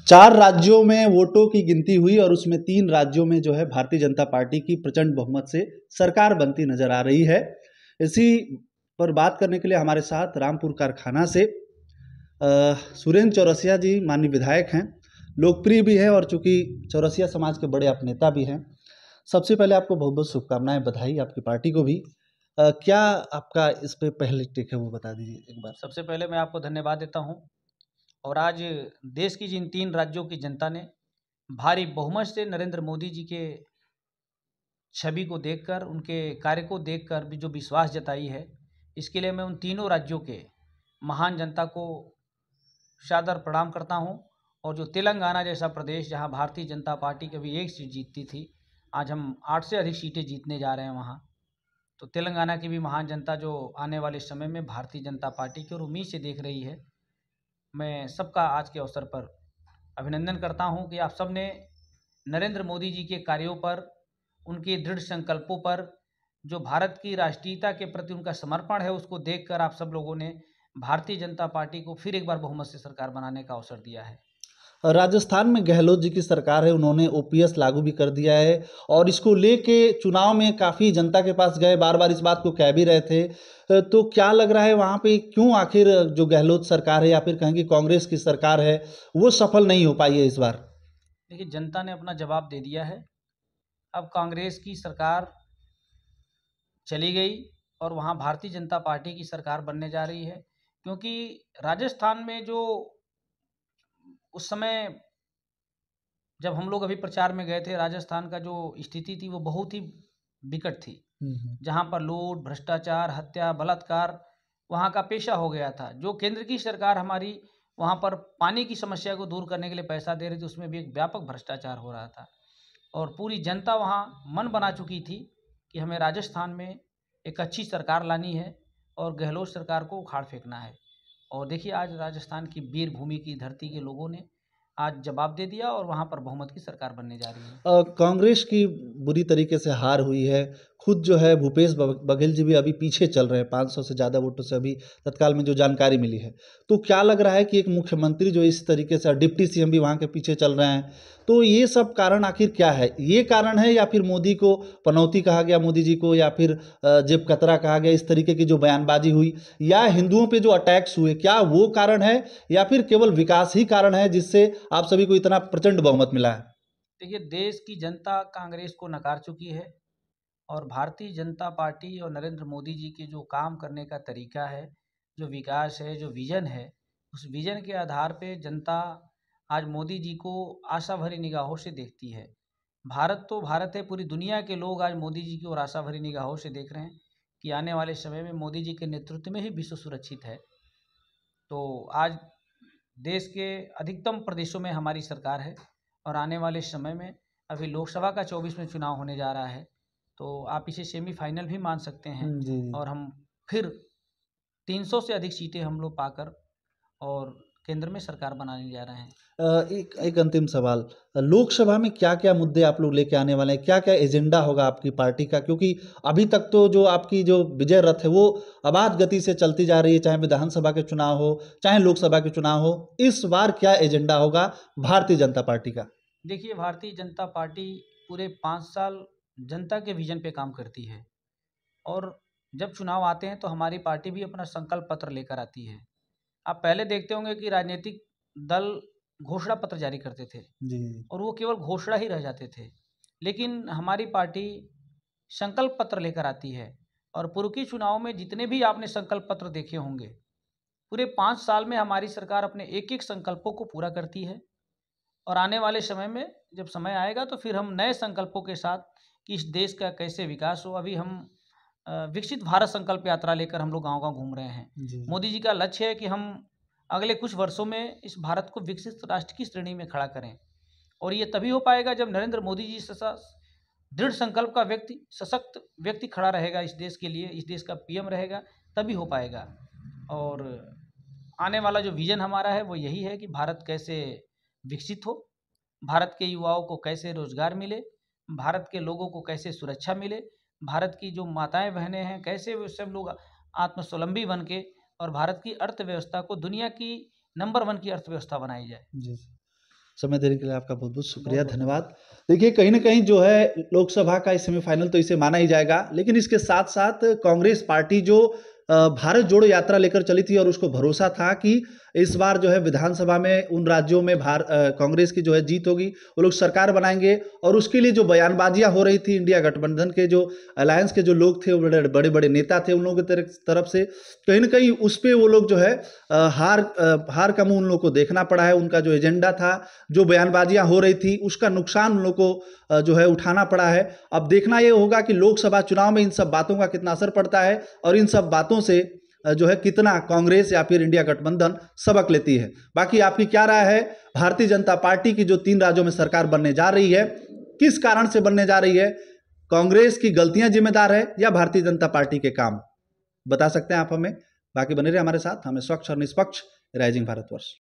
4 राज्यों में वोटों की गिनती हुई और उसमें 3 राज्यों में जो है भारतीय जनता पार्टी की प्रचंड बहुमत से सरकार बनती नजर आ रही है। इसी पर बात करने के लिए हमारे साथ रामपुर कारखाना से सुरेंद्र चौरसिया जी माननीय विधायक हैं, लोकप्रिय भी है और चूंकि चौरसिया समाज के बड़े आप नेता भी हैं। सबसे पहले आपको बहुत बहुत शुभकामनाएं, बधाई आपकी पार्टी को भी। क्या आपका इस पे पहले टिक है वो बता दीजिए एक बार। सबसे पहले मैं आपको धन्यवाद देता हूं। और आज देश की जिन 3 राज्यों की जनता ने भारी बहुमत से नरेंद्र मोदी जी के छवि को देखकर, उनके कार्य को देखकर भी जो विश्वास जताई है, इसके लिए मैं उन तीनों राज्यों के महान जनता को सादर प्रणाम करता हूं। और जो तेलंगाना जैसा प्रदेश, जहां भारतीय जनता पार्टी कभी एक सीट जीतती थी, आज हम 8 से अधिक सीटें जीतने जा रहे हैं वहां। तो तेलंगाना की भी महान जनता जो आने वाले समय में भारतीय जनता पार्टी की ओर उम्मीद से देख रही है, मैं सबका आज के अवसर पर अभिनंदन करता हूं कि आप सब ने नरेंद्र मोदी जी के कार्यों पर, उनके दृढ़ संकल्पों पर, जो भारत की राष्ट्रीयता के प्रति उनका समर्पण है, उसको देखकर आप सब लोगों ने भारतीय जनता पार्टी को फिर एक बार बहुमत से सरकार बनाने का अवसर दिया है। राजस्थान में गहलोत जी की सरकार है, उन्होंने ओपीएस लागू भी कर दिया है और इसको लेके चुनाव में काफ़ी जनता के पास गए, बार बार इस बात को कह भी रहे थे। तो क्या लग रहा है वहाँ पे क्यों आखिर जो गहलोत सरकार है या फिर कहेंगे कांग्रेस की सरकार है वो सफल नहीं हो पाई है इस बार? देखिए, जनता ने अपना जवाब दे दिया है। अब कांग्रेस की सरकार चली गई और वहाँ भारतीय जनता पार्टी की सरकार बनने जा रही है। क्योंकि राजस्थान में जो उस समय जब हम लोग अभी प्रचार में गए थे, राजस्थान का जो स्थिति थी वो बहुत ही विकट थी। जहाँ पर लूट, भ्रष्टाचार, हत्या, बलात्कार वहाँ का पेशा हो गया था। जो केंद्र की सरकार हमारी वहाँ पर पानी की समस्या को दूर करने के लिए पैसा दे रही थी, उसमें भी एक व्यापक भ्रष्टाचार हो रहा था। और पूरी जनता वहाँ मन बना चुकी थी कि हमें राजस्थान में एक अच्छी सरकार लानी है और गहलोत सरकार को उखाड़ फेंकना है। और देखिए, आज राजस्थान की वीर भूमि की धरती के लोगों ने आज जवाब दे दिया और वहाँ पर बहुमत की सरकार बनने जा रही है। कांग्रेस की बुरी तरीके से हार हुई है। खुद जो है भूपेश बघेल जी भी अभी पीछे चल रहे हैं 500 से ज़्यादा वोटों से, अभी तत्काल में जो जानकारी मिली है। तो क्या लग रहा है कि एक मुख्यमंत्री जो इस तरीके से, डिप्टी सीएम भी वहाँ के पीछे चल रहे हैं, तो ये सब कारण आखिर क्या है? ये कारण है या फिर मोदी को पनौती कहा गया, मोदी जी को, या फिर जेब कतरा कहा गया, इस तरीके की जो बयानबाजी हुई, या हिंदुओं पे जो अटैक्स हुए, क्या वो कारण है या फिर केवल विकास ही कारण है जिससे आप सभी को इतना प्रचंड बहुमत मिला है? देखिए, देश की जनता कांग्रेस को नकार चुकी है और भारतीय जनता पार्टी और नरेंद्र मोदी जी के जो काम करने का तरीका है, जो विकास है, जो विजन है, उस विजन के आधार पे जनता आज मोदी जी को आशा भरी निगाहों से देखती है। भारत तो भारत है, पूरी दुनिया के लोग आज मोदी जी की ओर आशा भरी निगाहों से देख रहे हैं कि आने वाले समय में मोदी जी के नेतृत्व में ही विश्व सुरक्षित है। तो आज देश के अधिकतम प्रदेशों में हमारी सरकार है और आने वाले समय में अभी लोकसभा का 24 में चुनाव होने जा रहा है, तो आप इसे सेमीफाइनल भी मान सकते हैं। जी, जी। और हम फिर 300 से अधिक सीटें हम लोग पाकर और केंद्र में सरकार बनाने जा रहे हैं। एक एक अंतिम सवाल, लोकसभा में क्या-क्या मुद्दे आप लोग लेके आने वाले हैं? क्या-क्या एजेंडा होगा आपकी पार्टी का? क्योंकि अभी तक तो जो आपकी जो विजय रथ है वो अबाध गति से चलती जा रही है, चाहे विधानसभा के चुनाव हो, चाहे लोकसभा के चुनाव हो। इस बार क्या एजेंडा होगा भारतीय जनता पार्टी का? देखिए, भारतीय जनता पार्टी पूरे 5 साल जनता के विजन पे काम करती है और जब चुनाव आते हैं तो हमारी पार्टी भी अपना संकल्प पत्र लेकर आती है। आप पहले देखते होंगे कि राजनीतिक दल घोषणा पत्र जारी करते थे जी। और वो केवल घोषणा ही रह जाते थे। लेकिन हमारी पार्टी संकल्प पत्र लेकर आती है और पूर्व के चुनाव में जितने भी आपने संकल्प पत्र देखे होंगे, पूरे 5 साल में हमारी सरकार अपने एक-एक संकल्पों को पूरा करती है। और आने वाले समय में जब समय आएगा तो फिर हम नए संकल्पों के साथ कि इस देश का कैसे विकास हो। अभी हम विकसित भारत संकल्प यात्रा लेकर हम लोग गाँव-गाँव घूम रहे हैं। जी, जी। मोदी जी का लक्ष्य है कि हम अगले कुछ वर्षों में इस भारत को विकसित राष्ट्र की श्रेणी में खड़ा करें और ये तभी हो पाएगा जब नरेंद्र मोदी जी जैसा दृढ़ संकल्प का व्यक्ति, सशक्त व्यक्ति खड़ा रहेगा इस देश के लिए, इस देश का पीएम रहेगा, तभी हो पाएगा। और आने वाला जो विज़न हमारा है वो यही है कि भारत कैसे विकसित हो, भारत के युवाओं को कैसे रोज़गार मिले, भारत के लोगों को कैसे सुरक्षा मिले, भारत की जो माताएँ-बहनें हैं कैसे वो सब लोग आत्मस्वावलंबी बन के और भारत की अर्थव्यवस्था को दुनिया की नंबर 1 की अर्थव्यवस्था बनाई जाए। जी। समय देने के लिए आपका बहुत बहुत शुक्रिया, बहुत बहुत धन्यवाद। देखिए, कहीं ना कहीं जो है लोकसभा का सेमीफाइनल तो इसे माना ही जाएगा, लेकिन इसके साथ साथ कांग्रेस पार्टी जो भारत जोड़ो यात्रा लेकर चली थी और उसको भरोसा था कि इस बार जो है विधानसभा में उन राज्यों में कांग्रेस की जो है जीत होगी, वो लोग सरकार बनाएंगे। और उसके लिए जो बयानबाजियां हो रही थी इंडिया गठबंधन के जो अलायंस के जो लोग थे, वो बड़े बड़े नेता थे, उन लोगों की तरफ से कहीं ना कहीं उस पर वो लोग जो है हार का मुंह उन लोगों को देखना पड़ा है। उनका जो एजेंडा था, जो बयानबाजियां हो रही थी, उसका नुकसान उन लोगों को जो है उठाना पड़ा है। अब देखना ये होगा कि लोकसभा चुनाव में इन सब बातों का कितना असर पड़ता है और इन सब बातों से जो है कितना कांग्रेस या फिर इंडिया गठबंधन सबक लेती है। बाकी आपकी क्या राय है? भारतीय जनता पार्टी की जो 3 राज्यों में सरकार बनने जा रही है, किस कारण से बनने जा रही है? कांग्रेस की गलतियां जिम्मेदार है या भारतीय जनता पार्टी के काम? बता सकते हैं आप हमें। बाकी बने रहे हमारे साथ। हमें स्वच्छ और निष्पक्ष राइजिंग भारतवर्ष।